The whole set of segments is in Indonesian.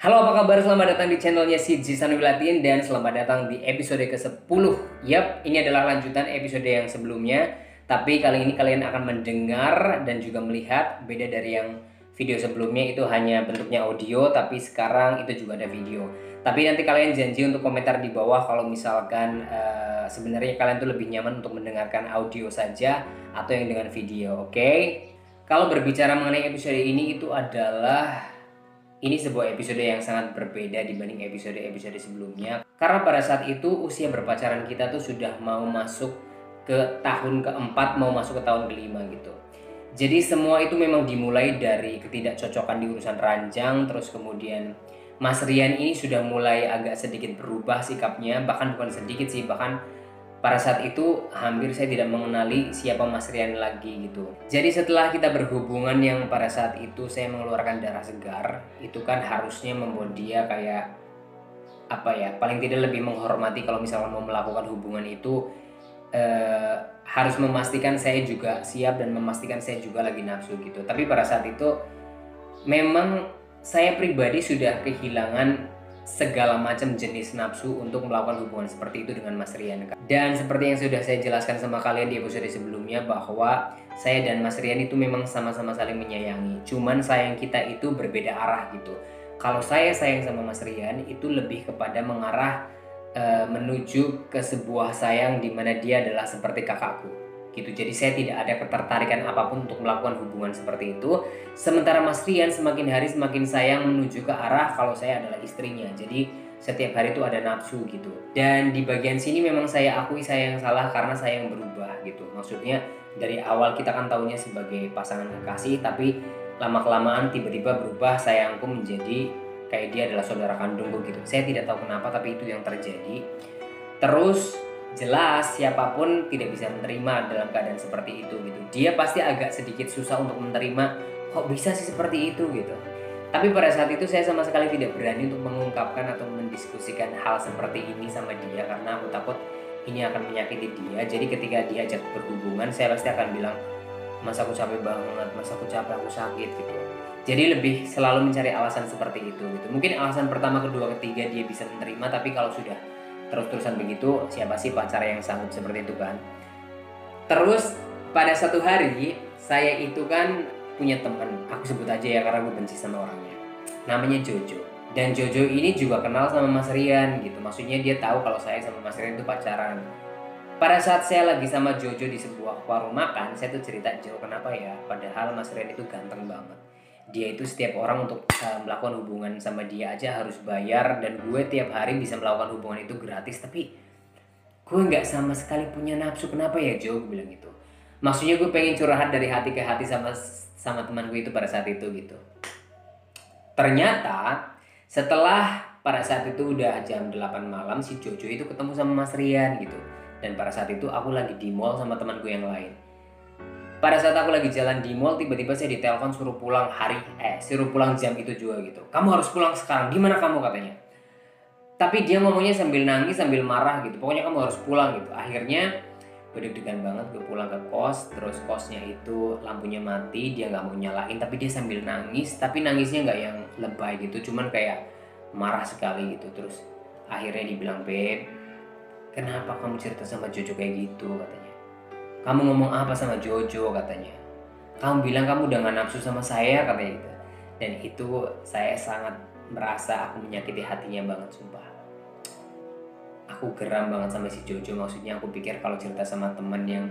Halo, apa kabar? Selamat datang di channelnya si Jisan Wilatin dan selamat datang di episode ke-10. Yap, ini adalah lanjutan episode yang sebelumnya. Tapi kali ini kalian akan mendengar dan juga melihat beda dari yang video sebelumnya itu hanya bentuknya audio, tapi sekarang itu juga ada video. Tapi nanti kalian janji untuk komentar di bawah kalau misalkan sebenarnya kalian tuh lebih nyaman untuk mendengarkan audio saja atau yang dengan video, oke? Kalau berbicara mengenai episode ini itu adalah ini sebuah episode yang sangat berbeda dibanding episode-episode sebelumnya. Karena pada saat itu usia berpacaran kita tuh sudah mau masuk ke tahun keempat, mau masuk ke tahun kelima gitu. Jadi semua itu memang dimulai dari ketidakcocokan di urusan ranjang, terus kemudian Mas Rian ini sudah mulai agak sedikit berubah sikapnya, bahkan bukan sedikit sih, bahkan pada saat itu hampir saya tidak mengenali siapa Mas Rian lagi gitu. Jadi setelah kita berhubungan yang pada saat itu saya mengeluarkan darah segar, itu kan harusnya membuat dia kayak apa ya, paling tidak lebih menghormati kalau misalnya mau melakukan hubungan itu harus memastikan saya juga siap dan memastikan saya juga lagi nafsu gitu. Tapi pada saat itu memang saya pribadi sudah kehilangan segala macam jenis nafsu untuk melakukan hubungan seperti itu dengan Mas Rian. Dan seperti yang sudah saya jelaskan sama kalian di episode sebelumnya bahwa saya dan Mas Rian itu memang sama-sama saling menyayangi. Cuman sayang kita itu berbeda arah gitu. Kalau saya sayang sama Mas Rian itu lebih kepada mengarah menuju ke sebuah sayang di mana dia adalah seperti kakakku gitu. Jadi saya tidak ada ketertarikan apapun untuk melakukan hubungan seperti itu. Sementara Mas Rian semakin hari semakin sayang menuju ke arah kalau saya adalah istrinya. Jadi setiap hari itu ada nafsu gitu. Dan di bagian sini memang saya akui saya yang salah karena saya yang berubah gitu. Maksudnya dari awal kita kan tahunya sebagai pasangan kekasih, tapi lama-kelamaan tiba-tiba berubah, sayangku menjadi kayak dia adalah saudara kandungku gitu. Saya tidak tahu kenapa, tapi itu yang terjadi. Terus jelas siapapun tidak bisa menerima dalam keadaan seperti itu gitu. Dia pasti agak sedikit susah untuk menerima, kok bisa sih seperti itu gitu. Tapi pada saat itu saya sama sekali tidak berani untuk mengungkapkan atau mendiskusikan hal seperti ini sama dia karena aku takut ini akan menyakiti dia. Jadi ketika diajak berhubungan saya pasti akan bilang, mas aku capek banget, mas aku capek, aku sakit gitu. Jadi lebih selalu mencari alasan seperti itu gitu. Mungkin alasan pertama, kedua, ketiga dia bisa menerima, tapi kalau sudah terus-terusan begitu, siapa sih pacar yang sanggup seperti itu kan? Terus pada satu hari saya itu kan punya teman, aku sebut aja ya karena gue benci sama orangnya. Namanya Jojo. Dan Jojo ini juga kenal sama Mas Rian gitu. Maksudnya dia tahu kalau saya sama Mas Rian itu pacaran. Pada saat saya lagi sama Jojo di sebuah warung makan, saya tuh cerita, Jo, kenapa ya? Padahal Mas Rian itu ganteng banget. Dia itu setiap orang untuk melakukan hubungan sama dia aja harus bayar, dan gue tiap hari bisa melakukan hubungan itu gratis. Tapi gue nggak sama sekali punya nafsu, kenapa ya Jo? Gue bilang gitu. Maksudnya gue pengen curhat dari hati ke hati sama sama teman gue itu pada saat itu gitu. Ternyata setelah pada saat itu udah jam 8 malam, si Jojo itu ketemu sama Mas Rian gitu. Dan pada saat itu aku lagi di mall sama temanku yang lain. Pada saat aku lagi jalan di mall, tiba-tiba saya ditelepon suruh pulang suruh pulang jam itu juga gitu. Kamu harus pulang sekarang, gimana kamu katanya. Tapi dia ngomongnya sambil nangis, sambil marah gitu. Pokoknya kamu harus pulang gitu. Akhirnya gue deg-degan banget, gue pulang ke kos. Terus kosnya itu lampunya mati, dia nggak mau nyalain, tapi dia sambil nangis. Tapi nangisnya nggak yang lebay gitu, cuman kayak marah sekali gitu. Terus akhirnya dibilang, Beb, kenapa kamu cerita sama Jojo kayak gitu katanya. Kamu ngomong apa sama Jojo katanya. Kamu bilang kamu udah gak nafsu sama saya katanya gitu. Dan itu saya sangat merasa aku menyakiti hatinya banget, sumpah. Aku geram banget sama si Jojo. Maksudnya aku pikir kalau cerita sama temen yang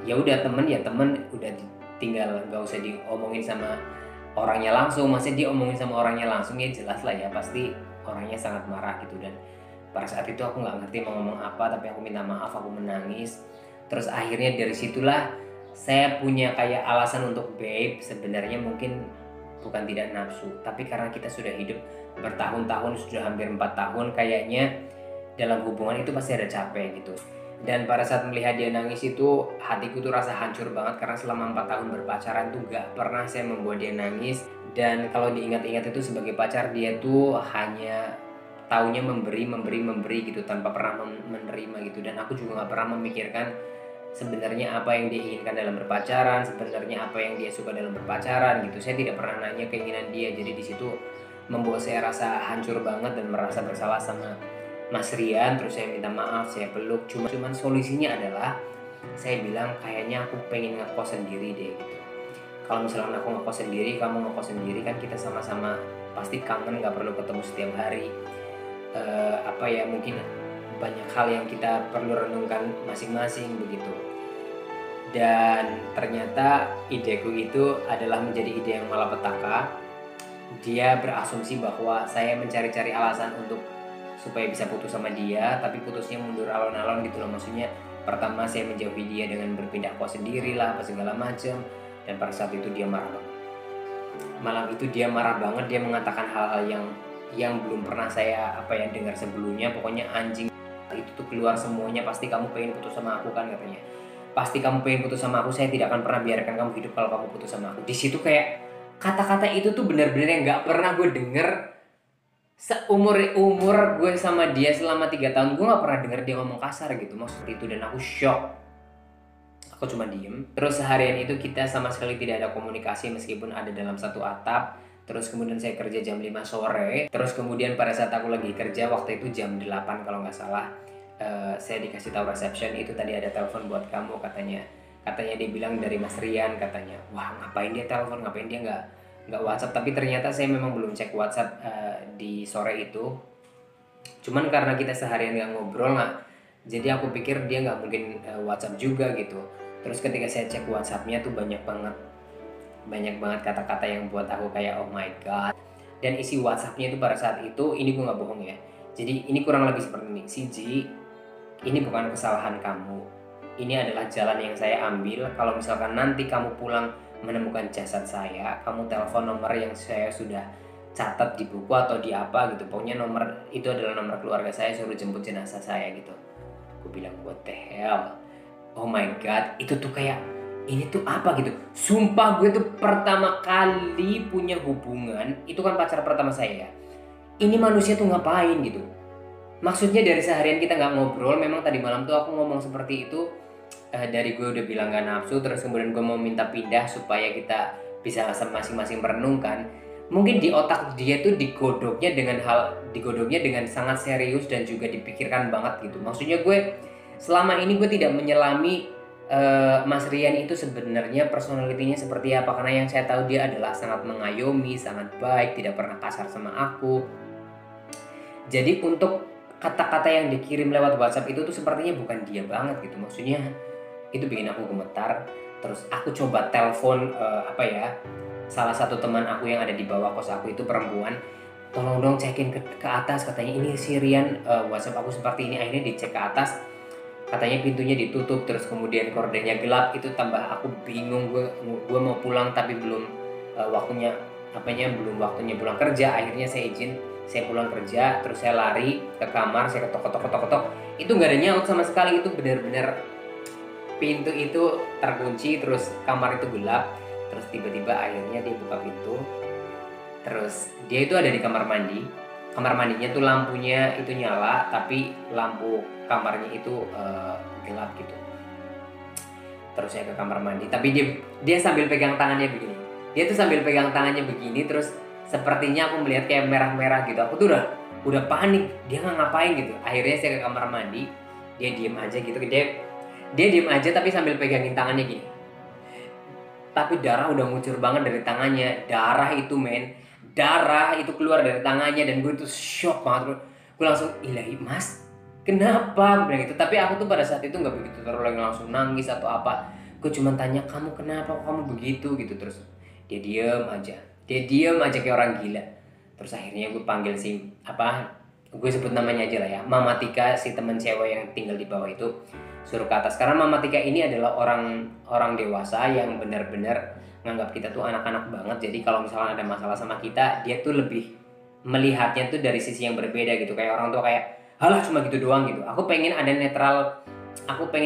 ya udah temen ya temen, udah tinggal nggak usah diomongin sama orangnya langsung. Maksudnya dia omongin sama orangnya langsung ya jelas lah ya pasti orangnya sangat marah gitu. Dan pada saat itu aku nggak ngerti mau ngomong apa, tapi aku minta maaf, aku menangis. Terus akhirnya dari situlah saya punya kayak alasan untuk, babe, sebenarnya mungkin bukan tidak nafsu, tapi karena kita sudah hidup bertahun-tahun, sudah hampir 4 tahun, kayaknya dalam hubungan itu pasti ada capek gitu. Dan pada saat melihat dia nangis itu hatiku tuh rasa hancur banget karena selama 4 tahun berpacaran tuh gak pernah saya membuat dia nangis. Dan kalau diingat-ingat itu sebagai pacar dia tuh hanya taunya memberi gitu tanpa pernah menerima gitu. Dan aku juga gak pernah memikirkan sebenarnya apa yang dia inginkan dalam berpacaran, sebenarnya apa yang dia suka dalam berpacaran gitu. Saya tidak pernah nanya keinginan dia. Jadi di situ membuat saya rasa hancur banget dan merasa bersalah sama Mas Rian. Terus saya minta maaf, saya peluk. Cuman solusinya adalah saya bilang kayaknya aku pengen ngekos sendiri deh gitu. Kalau misalnya aku ngekos sendiri, kamu ngekos sendiri, kan kita sama-sama pasti kangen, nggak perlu ketemu setiap hari. Mungkin banyak hal yang kita perlu renungkan masing-masing begitu. Dan ternyata ideku itu adalah menjadi ide yang malapetaka. Dia berasumsi bahwa saya mencari-cari alasan untuk supaya bisa putus sama dia, tapi putusnya mundur alon-alon gitu loh. Maksudnya pertama saya menjauhi dia dengan berpindah kos sendiri lah, apa segala macam. Dan pada saat itu dia marah banget. Malam itu dia marah banget, dia mengatakan hal-hal yang belum pernah saya dengar sebelumnya. Pokoknya anjing itu tuh keluar semuanya, pasti kamu pengen putus sama aku kan, katanya. Pasti kamu pengen putus sama aku, saya tidak akan pernah biarkan kamu hidup kalau kamu putus sama aku. Di situ kayak kata-kata itu tuh benar-benar yang nggak pernah gue denger seumur gue sama dia selama 3 tahun. Gue nggak pernah denger dia ngomong kasar gitu maksud itu, dan aku shock. Aku cuma diem. Terus seharian itu kita sama sekali tidak ada komunikasi meskipun ada dalam satu atap. Terus kemudian saya kerja jam 5 sore. Terus kemudian pada saat aku lagi kerja waktu itu jam 8 kalau nggak salah, saya dikasih tahu reception itu tadi ada telepon buat kamu, katanya dia bilang dari Mas Rian, katanya. Wah, ngapain dia telepon, ngapain dia nggak WhatsApp. Tapi ternyata saya memang belum cek WhatsApp di sore itu. Cuman karena kita seharian nggak ngobrol jadi aku pikir dia nggak mungkin WhatsApp juga gitu. Terus ketika saya cek WhatsAppnya tuh banyak banget kata-kata yang buat aku kayak oh my god. Dan isi WhatsAppnya itu pada saat itu, ini gue nggak bohong ya, jadi ini kurang lebih seperti ini. Siji, ini bukan kesalahan kamu, ini adalah jalan yang saya ambil. Kalau misalkan nanti kamu pulang menemukan jasad saya, kamu telepon nomor yang saya sudah catat di buku atau di apa gitu. Pokoknya nomor itu adalah nomor keluarga saya, suruh jemput jenazah saya gitu. Gue bilang what the hell, oh my god, itu tuh kayak ini tuh apa gitu. Sumpah gue tuh pertama kali punya hubungan, itu kan pacar pertama saya. Ini manusia tuh ngapain gitu. Maksudnya dari seharian kita nggak ngobrol. Memang tadi malam tuh aku ngomong seperti itu, dari gue udah bilang gak nafsu. Terus kemudian gue mau minta pindah supaya kita bisa masing-masing merenungkan. Mungkin di otak dia tuh digodoknya dengan sangat serius dan juga dipikirkan banget gitu. Maksudnya gue selama ini gue tidak menyelami Mas Rian itu sebenarnya personalitinya seperti apa, karena yang saya tahu dia adalah sangat mengayomi, sangat baik, tidak pernah kasar sama aku. Jadi untuk kata-kata yang dikirim lewat WhatsApp itu tuh sepertinya bukan dia banget gitu. Maksudnya itu bikin aku gemetar. Terus aku coba telepon salah satu teman aku yang ada di bawah kos aku, itu perempuan. Tolong dong cekin ke atas, katanya ini si Rian WhatsApp aku seperti ini. Akhirnya dicek ke atas, katanya pintunya ditutup, terus kemudian kordennya gelap. Itu tambah aku bingung. Gue mau pulang tapi belum waktunya pulang kerja. Akhirnya saya pulang kerja, terus saya lari ke kamar, saya ketok. Itu nggak ada nyaut sama sekali. Itu benar-benar pintu itu terkunci, terus kamar itu gelap. Terus tiba-tiba akhirnya dia buka pintu, terus dia itu ada di kamar mandi. Kamar mandinya tuh lampunya itu nyala, tapi lampu kamarnya itu gelap gitu. Terus saya ke kamar mandi, tapi dia sambil pegang tangannya begini. Dia tuh sambil pegang tangannya begini, terus sepertinya aku melihat kayak merah-merah gitu. Aku tuh udah panik, dia nggak ngapain gitu. Akhirnya saya ke kamar mandi, dia diem aja gitu. Dia diem aja tapi sambil pegangin tangannya gini. Tapi darah udah ngucur banget dari tangannya. Darah itu keluar dari tangannya, dan gue tuh shock banget. Gue langsung, ilahi mas, kenapa? Gue bilang gitu. Tapi aku tuh pada saat itu nggak begitu terlalu langsung nangis atau apa. Gue cuma tanya, kamu kenapa? Kamu begitu gitu. Terus dia diem aja kayak orang gila. Terus akhirnya gue panggil gue sebut namanya aja lah ya, Mama Tika, si temen cewek yang tinggal di bawah itu, suruh ke atas. Karena Mama Tika ini adalah orang dewasa yang benar-benar nganggap kita tuh anak-anak banget. Jadi kalau misalnya ada masalah sama kita, dia tuh lebih melihatnya tuh dari sisi yang berbeda gitu. Kayak orang tua kayak, halah cuma gitu doang gitu. Aku pengen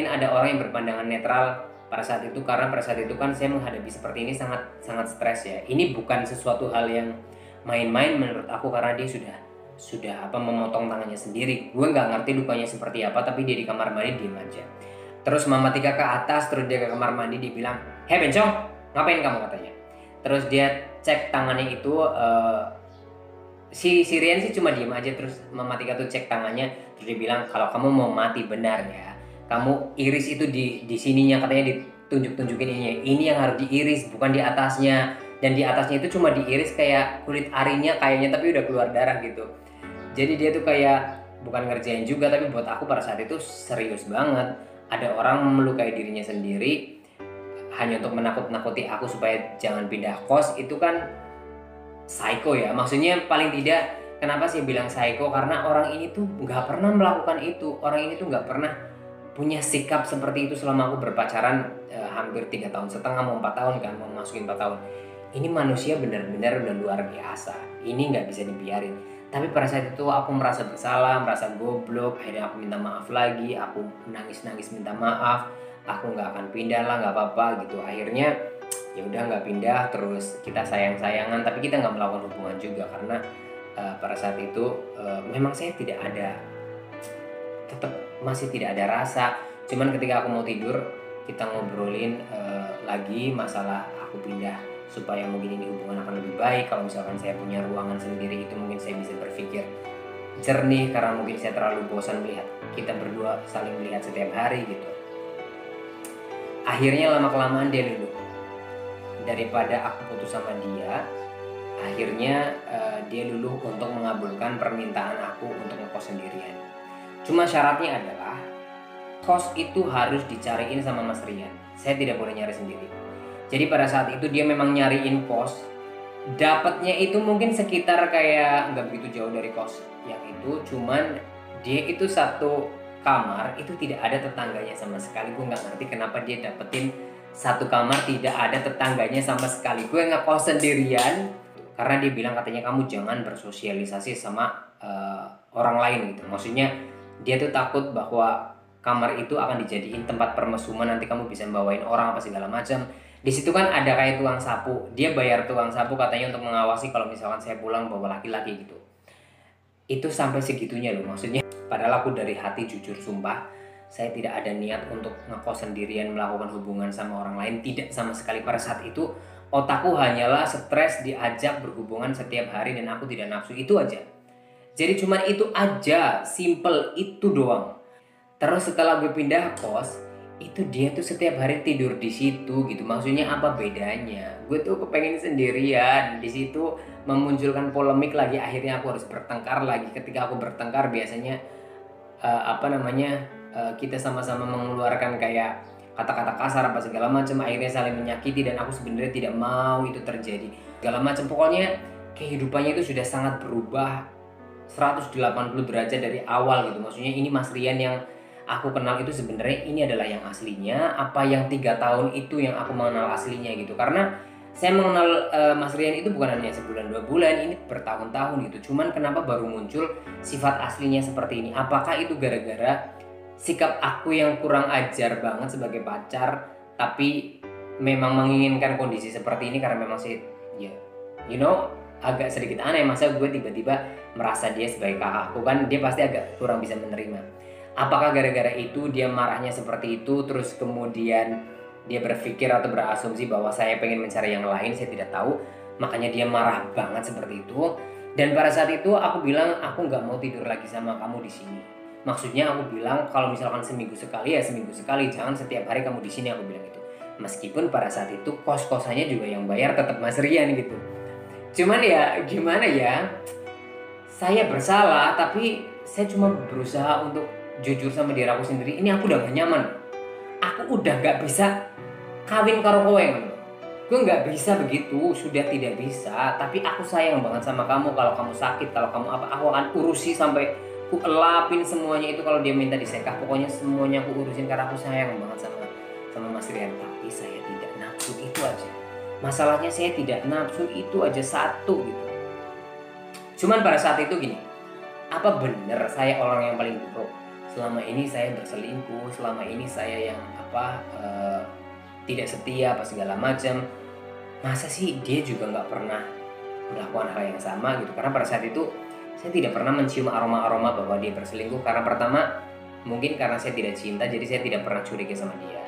ada orang yang berpandangan netral pada saat itu. Karena pada saat itu kan saya menghadapi seperti ini sangat sangat stres ya. Ini bukan sesuatu hal yang main-main menurut aku, karena dia sudah memotong tangannya sendiri. Gue nggak ngerti dukanya seperti apa, tapi dia di kamar mandi diem aja. Terus Mama Tika ke atas, terus dia ke kamar mandi, dia bilang, hei bencong, ngapain kamu, katanya. Terus dia cek tangannya itu, si Rian sih cuma diem aja, terus Mama Tika tuh cek tangannya, terus dia bilang kalau kamu mau mati benar ya, kamu iris itu di sininya, katanya ditunjukin ini yang harus diiris, bukan di atasnya. Dan di atasnya itu cuma diiris kayak kulit arinya kayaknya, tapi udah keluar darah gitu. Jadi dia tuh kayak bukan ngerjain juga, tapi buat aku pada saat itu serius banget. Ada orang melukai dirinya sendiri hanya untuk menakut-nakuti aku supaya jangan pindah kos. Itu kan psycho ya, maksudnya paling tidak. Kenapa sih bilang psycho? Karena orang ini tuh nggak pernah melakukan itu. Orang ini tuh nggak pernah punya sikap seperti itu selama aku berpacaran hampir 3 tahun setengah, mau 4 tahun kan, mau masukin 4 tahun. Ini manusia benar-benar udah luar biasa. Ini nggak bisa dibiarin. Tapi pada saat itu aku merasa bersalah, merasa goblok. Akhirnya aku minta maaf lagi, aku nangis-nangis minta maaf. Aku nggak akan pindah lah, nggak apa-apa gitu. Akhirnya ya udah nggak pindah, terus kita sayang-sayangan, tapi kita nggak melakukan hubungan juga karena pada saat itu memang saya tidak ada, tetap masih tidak ada rasa. Cuman ketika aku mau tidur, kita ngobrolin lagi masalah aku pindah supaya mungkin ini hubungan akan lebih baik. Kalau misalkan saya punya ruangan sendiri, itu mungkin saya bisa berpikir jernih, karena mungkin saya terlalu bosan melihat kita berdua saling melihat setiap hari gitu. Akhirnya lama kelamaan dia luluh. Daripada aku putus sama dia, akhirnya dia luluh untuk mengabulkan permintaan aku untuk ngekos sendirian. Cuma syaratnya adalah kos itu harus dicariin sama Mas Rian. Saya tidak boleh nyari sendiri. Jadi pada saat itu dia memang nyariin kos. Dapatnya itu mungkin sekitar kayak nggak begitu jauh dari kos yang itu. Cuman dia itu satu kamar itu tidak ada tetangganya sama sekali. Gue nggak ngerti kenapa dia dapetin satu kamar tidak ada tetangganya sama sekali. Gue ngekos sendirian karena dia bilang katanya kamu jangan bersosialisasi sama orang lain gitu. Maksudnya dia tuh takut bahwa kamar itu akan dijadiin tempat permesuman, nanti kamu bisa bawain orang apa segala macam. Di situ kan ada kayak tukang sapu, dia bayar tukang sapu katanya untuk mengawasi kalau misalkan saya pulang bawa laki-laki gitu. Itu sampai segitunya loh, maksudnya padahal aku dari hati jujur sumpah saya tidak ada niat untuk ngekos sendirian melakukan hubungan sama orang lain, tidak sama sekali. Pada saat itu otakku hanyalah stres diajak berhubungan setiap hari dan aku tidak nafsu, itu aja. Jadi cuman itu aja, simple itu doang. Terus setelah gue pindah kos, itu dia tuh setiap hari tidur di situ gitu. Maksudnya apa bedanya? Gue tuh kepengen sendirian. Di situ memunculkan polemik lagi. Akhirnya aku harus bertengkar lagi. Ketika aku bertengkar biasanya kita sama-sama mengeluarkan kayak kata-kata kasar apa segala macam. Akhirnya saling menyakiti dan aku sebenarnya tidak mau itu terjadi. Segala macam, pokoknya kehidupannya itu sudah sangat berubah 180 derajat dari awal gitu. Maksudnya ini Mas Rian yang aku kenal itu sebenarnya ini adalah yang aslinya, apa yang 3 tahun itu yang aku mengenal aslinya gitu. Karena saya mengenal Mas Rian itu bukan hanya sebulan 2 bulan, ini bertahun-tahun gitu. Cuman kenapa baru muncul sifat aslinya seperti ini? Apakah itu gara-gara sikap aku yang kurang ajar banget sebagai pacar, tapi memang menginginkan kondisi seperti ini karena memang sih ya, agak sedikit aneh. Masa gue tiba-tiba merasa dia sebagai kakakku, kan dia pasti agak kurang bisa menerima. Apakah gara-gara itu dia marahnya seperti itu, terus kemudian dia berpikir atau berasumsi bahwa saya pengen mencari yang lain? Saya tidak tahu, makanya dia marah banget seperti itu. Dan pada saat itu aku bilang aku nggak mau tidur lagi sama kamu di sini. Maksudnya aku bilang kalau misalkan seminggu sekali ya seminggu sekali, jangan setiap hari kamu di sini, aku bilang itu. Meskipun pada saat itu kos-kosannya juga yang bayar tetap Mas Rian gitu. Cuman ya gimana ya, saya bersalah, tapi saya cuma berusaha untuk jujur sama diri aku sendiri. Ini aku udah gak nyaman, aku udah gak bisa kawin karo kowe. Gue gak bisa begitu, sudah tidak bisa. Tapi aku sayang banget sama kamu. Kalau kamu sakit, kalau kamu apa, aku akan urusi sampai aku elapin semuanya itu. Kalau dia minta disekah, pokoknya semuanya aku urusin karena aku sayang banget sama Mas Rian. Tapi saya tidak nafsu, itu aja masalahnya. Saya tidak nafsu, itu aja satu gitu. Cuman pada saat itu gini, apa bener saya orang yang paling buruk? Selama ini saya berselingkuh, selama ini saya yang tidak setia apa segala macam. Masa sih dia juga nggak pernah melakukan hal yang sama gitu? Karena pada saat itu saya tidak pernah mencium aroma-aroma bahwa dia berselingkuh. Karena pertama mungkin karena saya tidak cinta, jadi saya tidak pernah curiga sama dia.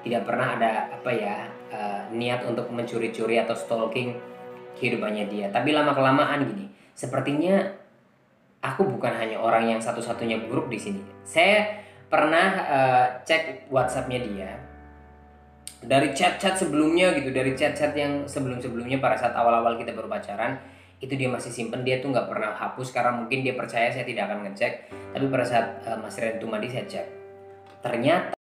Tidak pernah ada niat untuk mencuri-curi atau stalking kehidupannya dia. Tapi lama kelamaan gini, sepertinya aku bukan hanya orang yang satu-satunya buruk di sini. Saya pernah cek WhatsApp-nya dia dari chat-chat sebelumnya gitu, dari chat-chat yang sebelum-sebelumnya pada saat awal-awal kita baru pacaran, itu dia masih simpen, dia tuh nggak pernah hapus karena mungkin dia percaya saya tidak akan ngecek. Tapi pada saat Mas Rentumadi saya cek, ternyata